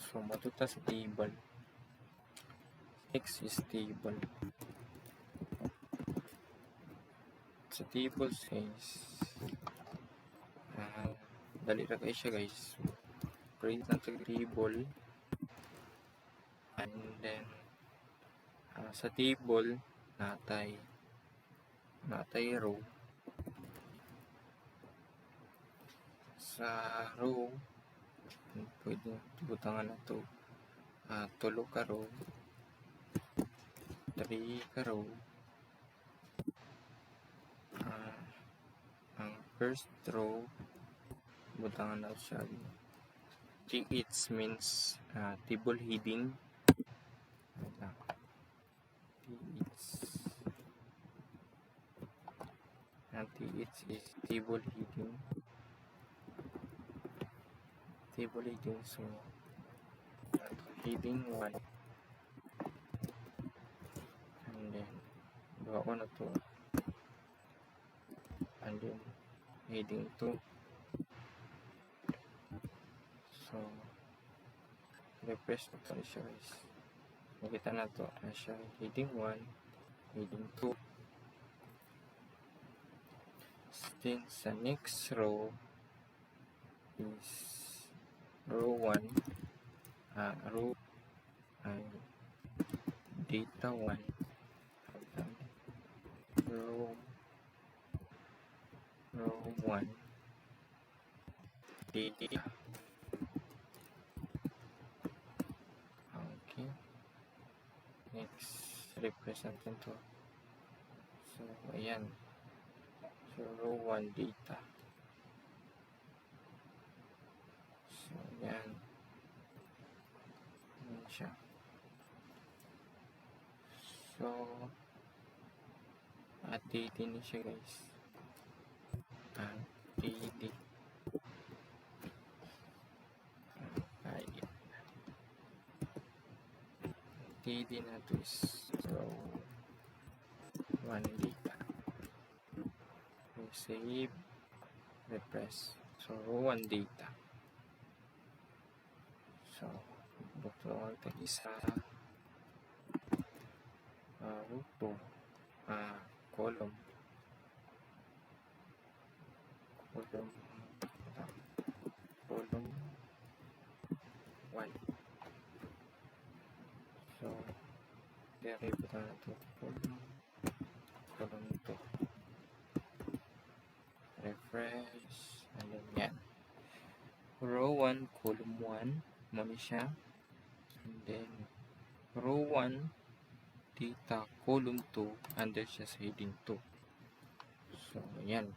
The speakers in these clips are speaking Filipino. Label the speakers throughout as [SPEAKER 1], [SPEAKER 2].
[SPEAKER 1] So matuta sa table. X is table. Sa table says dali ra kayo siya guys. Create ng table, and then sa table natay row. Sa row pwede butangan na to 3 ka row, 3 ka row. Ang first row butangan na siya TH means table heading. TH is table heading. So heading 1, and then gawa ko na to, and then heading 2. So refresh ko pa siya guys. Makita na to na siya heading 1, heading 2. Then sa next row is row 1, row data 1, row 1 data. Okay, next represent to. So ayan, so row 1 data. So ayan siya. So DD ni siya guys. DD DD na to is row 1 data. Save, refresh. So row 1 data. So bukto ang isa row 2 column 1. So derive na ito column 2. Refresh, and then yan. Row 1 column 1 muna siya, and then row 1 data column 2 under siya sa heading 2. So yan.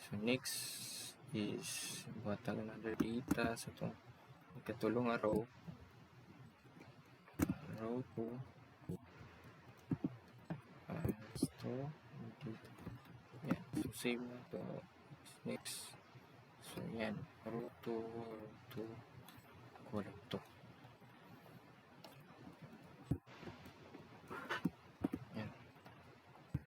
[SPEAKER 1] So next is buhatag another data sa itong ikatulong nga row 2 yan. So save na ito. Next, so yan, row 2 column 2.